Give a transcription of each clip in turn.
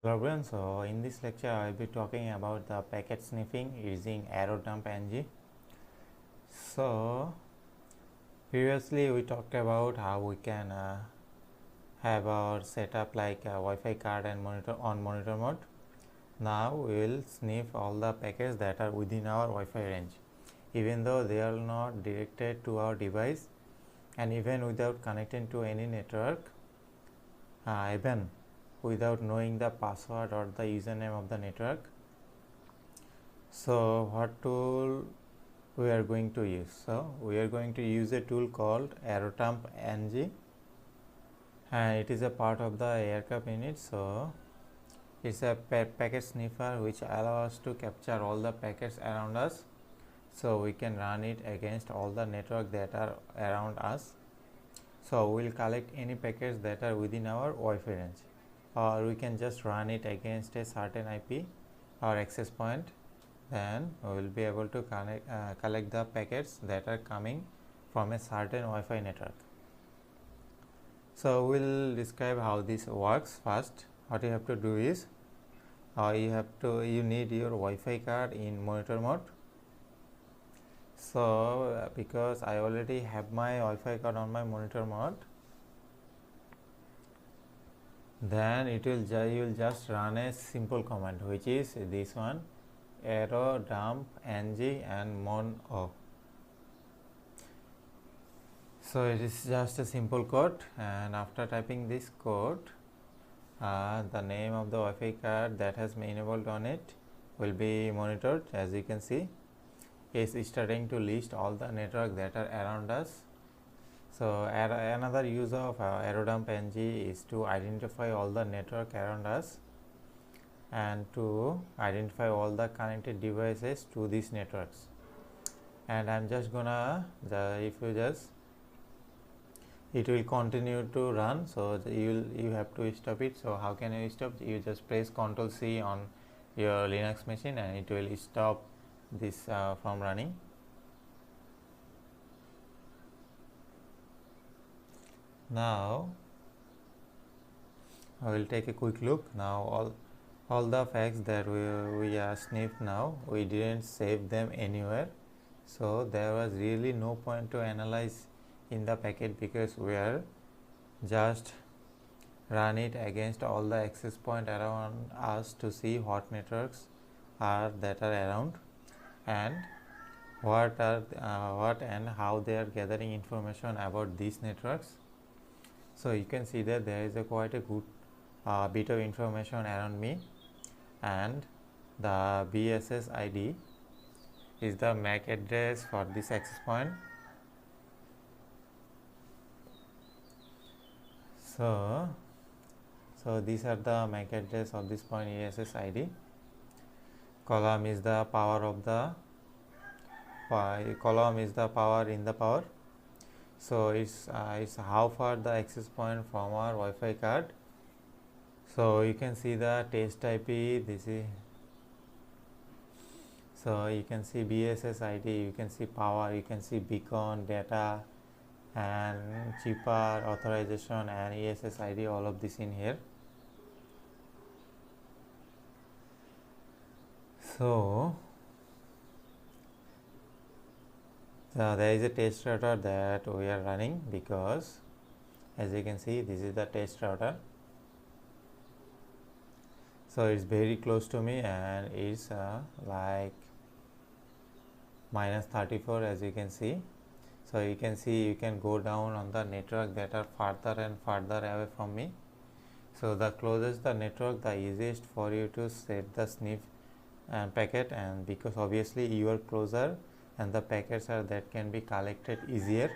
Hello everyone, so in this lecture I will be talking about the packet sniffing using AeroDumpNG. So previously we talked about how we can have our setup like a Wi-Fi card and monitor mode. Now we will sniff all the packets that are within our Wi-Fi range, even though they are not directed to our device and even without connecting to any network, even without knowing the password or the username of the network. So what tool we are going to use? So we are going to use a tool called AeroDumpNG, and it is a part of the AirCap unit. So it's a packet sniffer which allows us to capture all the packets around us, so we can run it against all the network that are around us. So we'll collect any packets that are within our Wi-Fi range, or we can just run it against a certain IP or access point. Then we will be able to collect the packets that are coming from a certain Wi-Fi network. So we'll describe how this works. First, what you have to do is you need your Wi-Fi card in monitor mode. So because I already have my Wi-Fi card on my monitor mode, then you will just run a simple command, which is this one, AeroDumpNG and mon-o. So it is just a simple code, and after typing this code, the name of the Wi-Fi card that has been enabled on it will be monitored. As you can see, it's starting to list all the network that are around us. So another use of AeroDumpNG is to identify all the network around us and to identify all the connected devices to these networks. And I'm just gonna it will continue to run, so you have to stop it. So how can you stop? You just press Ctrl C on your Linux machine and it will stop this from running. Now I will take a quick look. Now all the facts that we are sniffed, now we didn't save them anywhere, so there was really no point to analyze in the packet, because we are just run it against all the access point around us to see what networks are that are around and what and how they are gathering information about these networks. So you can see that there is quite a good bit of information around me, and the BSS ID is the MAC address for this access point. So these are the MAC address of this point ESS ID. Column is the power in the power. So it's how far the access point from our Wi-Fi card. So you can see the test IP. So you can see BSS ID, you can see power, you can see beacon, data, and cheaper authorization and ESS ID, all of this in here. So there is a test router that we are running, because as you can see, this is the test router. So it's very close to me, and it's like -34, as you can see. So you can see you can go down on the network that are farther and farther away from me. So the closest the network, the easiest for you to set the sniff packet, and because obviously you are closer and the packets are that can be collected easier.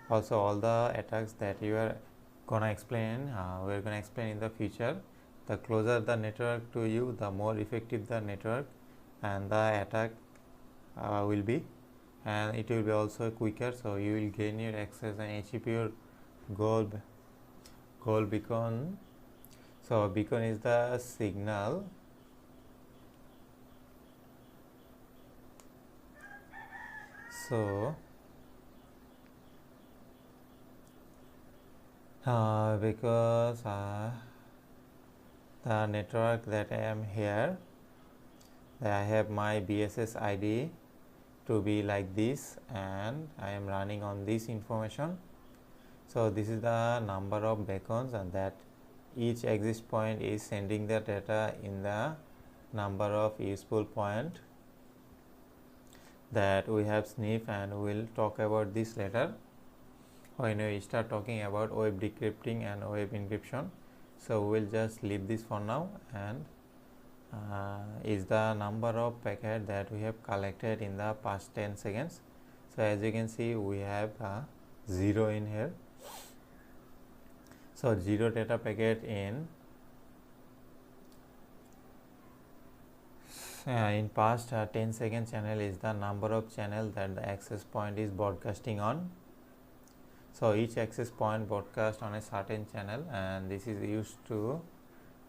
Also, all the attacks that you are gonna explain, we are gonna explain in the future. The closer the network to you, the more effective the network and the attack will be, and it will be also quicker. So you will gain your access and achieve your goal beacon. So beacon is the signal. So because the network that I am here, I have my BSS ID to be like this, and I am running on this information. So this is the number of beacons, and that each exist point is sending the data in the number of useful point that we have sniff, and we will talk about this later when we start talking about web decrypting and web encryption. So we will just leave this for now, and is the number of packet that we have collected in the past 10 seconds. So as you can see, we have 0 in here. So 0 data packet in past 10 second channel is the number of channel that the access point is broadcasting on. So each access point broadcast on a certain channel, and this is used to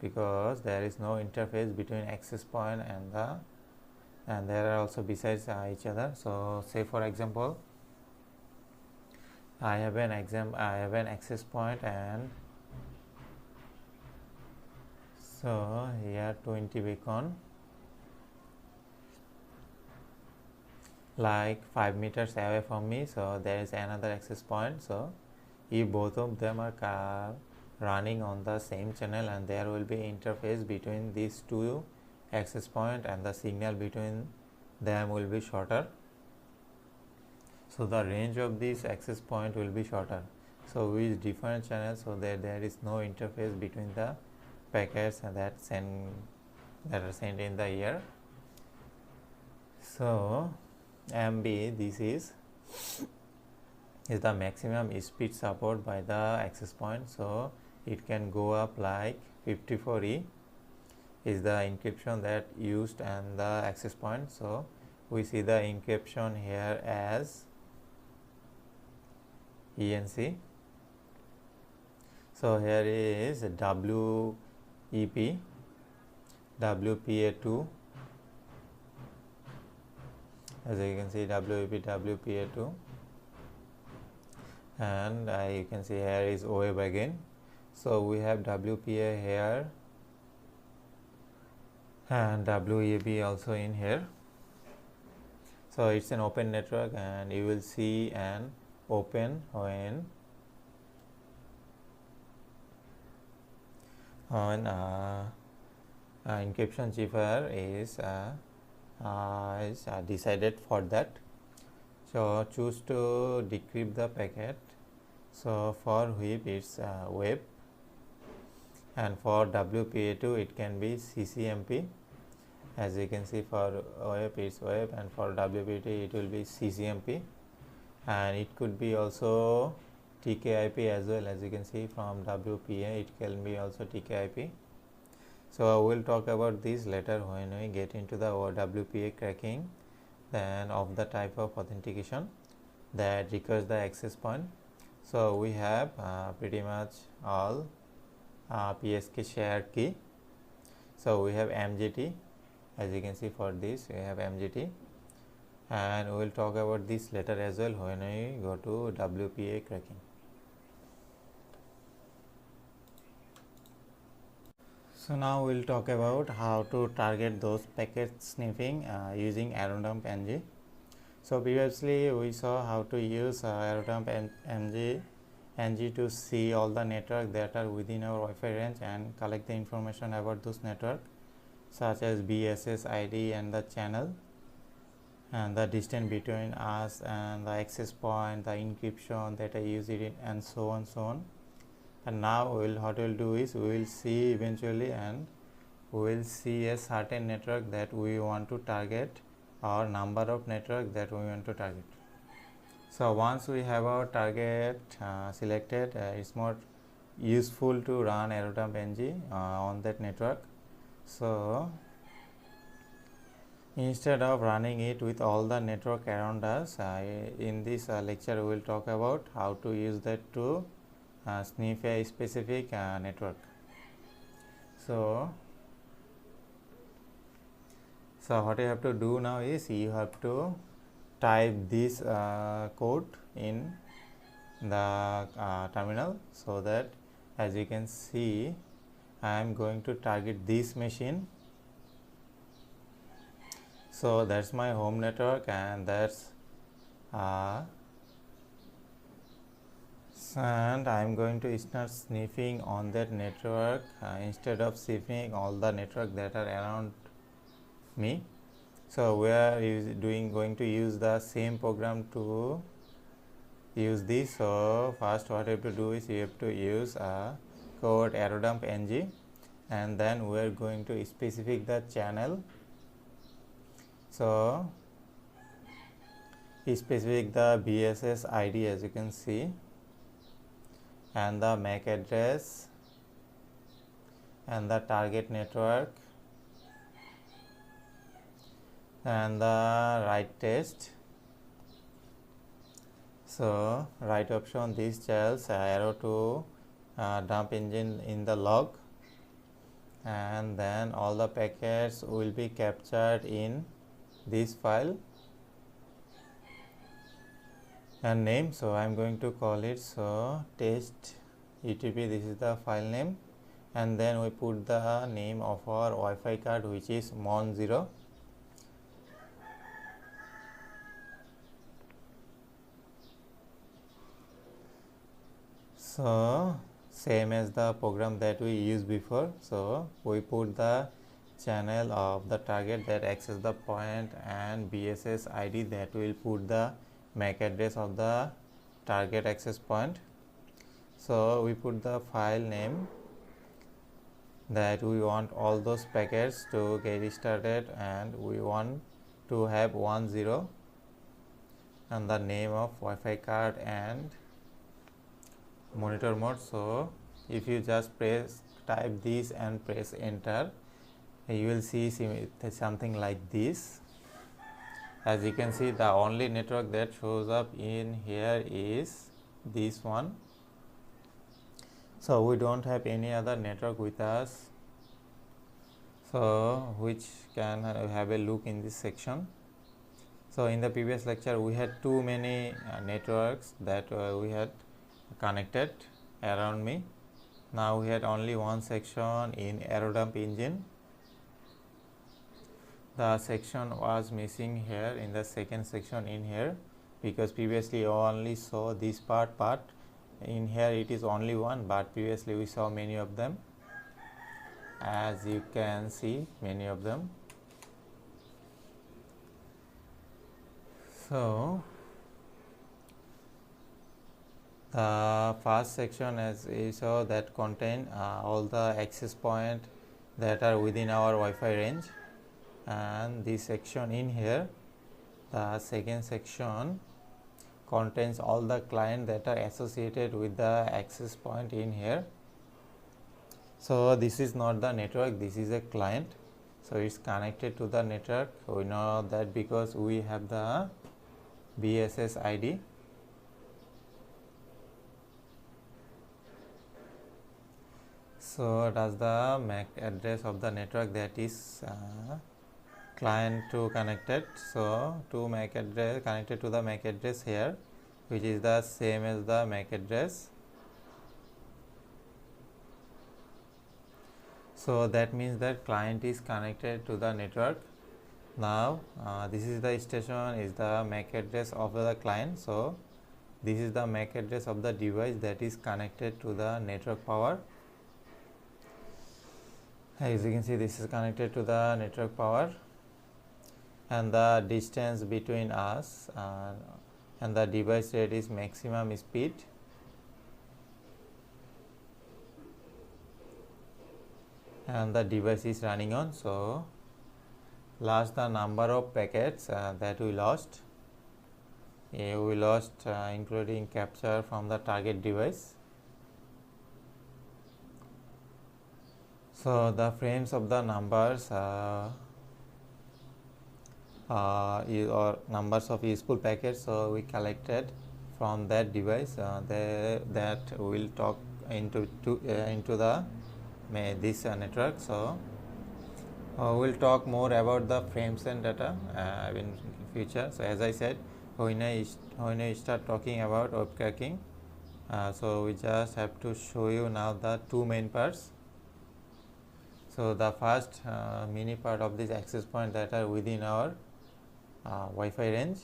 because there is no interface between access point and there are also besides each other. So say for example, I have an access point, and so here 20 beacon like 5 meters away from me. So there is another access point. So if both of them are running on the same channel, and there will be interface between these two access point, and the signal between them will be shorter. So the range of this access point will be shorter. So with different channels, so that there is no interface between the packets that are sent in the air. So MB, this is the maximum speed support by the access point. So it can go up like 54E is the encryption that used and the access point. So we see the encryption here as ENC. So here is WEP, WPA2, as you can see WEP, WPA2, and you can see here is OWeb again. So we have WPA here and WEB also in here. So it's an open network, and you will see an open when encryption cipher is decided for that. So choose to decrypt the packet. So for WEB it's web, and for WPA2 it can be CCMP. As you can see, for web it's web, and for WPA2 it will be CCMP, and it could be also TKIP as well. As you can see, from WPA it can be also TKIP. So we'll talk about this later when we get into the WPA cracking, then of the type of authentication that requires the access point. So we have pretty much all PSK shared key. So we have MGT. As you can see, for this we have MGT, and we will talk about this later as well when we go to WPA cracking. So now we will talk about how to target those packet sniffing using AeroDump NG. So previously we saw how to use AeroDump NG to see all the network that are within our Wi-Fi range and collect the information about those network, such as BSS ID and the channel, and the distance between us and the access point, the encryption that I use it in, and so on. And now what we'll do is we will see eventually, and we will see a certain network that we want to target, or number of network that we want to target. So once we have our target selected, it's more useful to run AeroDump NG on that network. So instead of running it with all the network around us, in this lecture we will talk about how to use that to sniff a specific network. So what you have to do now is you have to type this code in the terminal, so that as you can see I am going to target this machine. So that's my home network, and that's and I'm going to start sniffing on that network instead of sniffing all the network that are around me. So we are going to use the same program to use this. So first what you have to do is you have to use a code arrowdump ng, and then we are going to specify the channel. So specify the BSS ID, as you can see, and the MAC address and the target network and the write test. So write option, this tells arrow to dump engine in the log, and then all the packets will be captured in this file and name. So I am going to call it so test UTP, this is the file name, and then we put the name of our Wi-Fi card, which is Mon0. So same as the program that we used before. So we put the channel of the target that access the point and BSS ID that will put the MAC address of the target access point. So we put the file name that we want all those packets to get started, and we want to have 10 and the name of Wi-Fi card and monitor mode. So if you just type this and press enter, you will see something like this. As you can see, the only network that shows up in here is this one. So we don't have any other network with us, so which can have a look in this section. So in the previous lecture we had too many networks that we had connected around me. Now we had only one section in arrowdump engine. The section was missing here in the second section in here, because previously we only saw this part, but in here it is only one, but previously we saw many of them, as you can see, many of them. So the first section, as you saw, that contain all the access point that are within our Wi-Fi range, and this section in here, the second section, contains all the client that are associated with the access point in here. So this is not the network, this is a client, so it's connected to the network. We know that because we have the BSS ID. So does the MAC address of the network that is client to connected. So to MAC address connected to the MAC address here, which is the same as the MAC address. So that means that client is connected to the network. Now this is the station, is the MAC address of the client. So this is the MAC address of the device that is connected to the network power. As you can see, this is connected to the network power, and the distance between us and the device rate is maximum speed. And the device is running on. So last, the number of packets that we lost. We lost including capture from the target device. So the frames of the numbers or numbers of useful packets, so we collected from that device, that will talk into the this network. So we'll talk more about the frames and data in future. So as I said, when I start talking about web cracking, so we just have to show you now the two main parts. So the first mini part of this access point that are within our Wi-Fi range.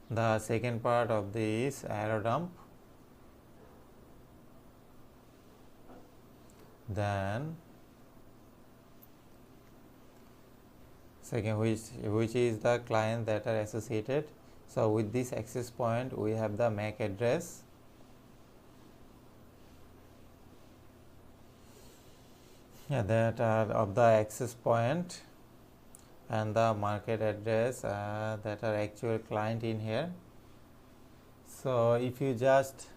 The second part of this arrow dump. Then second, which is the client that are associated. So with this access point we have the MAC address, that are of the access point, and the market address that are actual client in here. So if you just,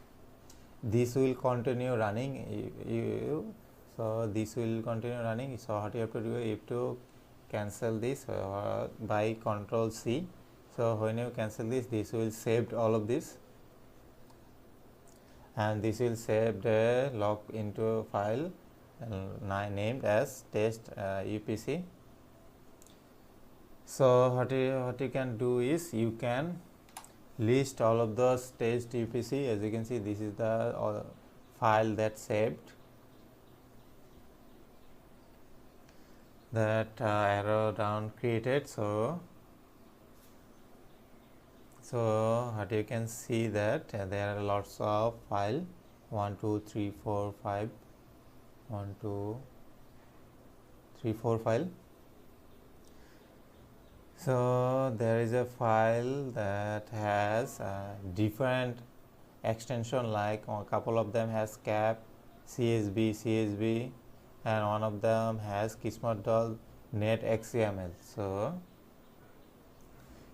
this will continue running, so this will continue running. So what you have to do, you have to cancel this by Control C. So when you cancel this, this will save all of this, and this will save the log into a file named as test UPC. So what you can do is you can list all of those test UPC. As you can see, this is the file that saved, that arrow down created. So what you can see that there are lots of file, 1 2 3 4 5 1 2 3 4 file. So there is a file that has different extension, like a couple of them has cap, CSV, and one of them has Kismet.net XML.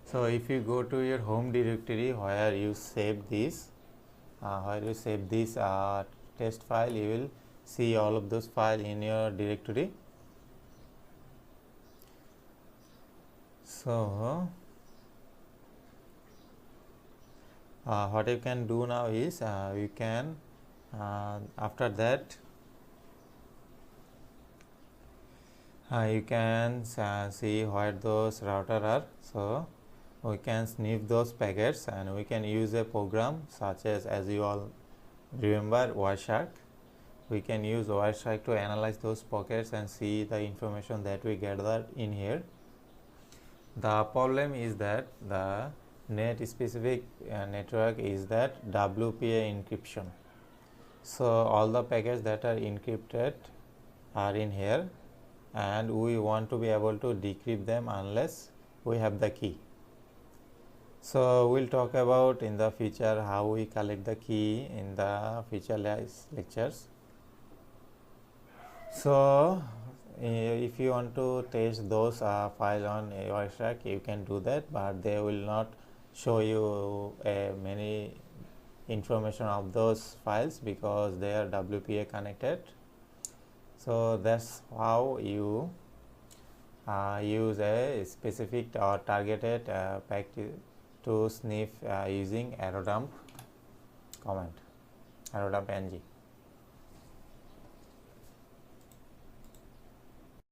So if you go to your home directory where you save this, test file, you will see all of those files in your directory. So what you can do now is you can after that you can see where those routers are. So we can sniff those packets, and we can use a program such as you all remember, Wireshark. We can use Wireshark to analyze those packets and see the information that we gather in here. The problem is that the net specific network is that WPA encryption. So all the packets that are encrypted are in here, and we want to be able to decrypt them unless we have the key. So we'll talk about in the future how we collect the key in the future lectures. So if you want to test those files on Wireshark, you can do that, but they will not show you many information of those files because they are WPA connected. So that's how you use a specific or targeted pack to sniff using arrow dump command, arrow dump ng.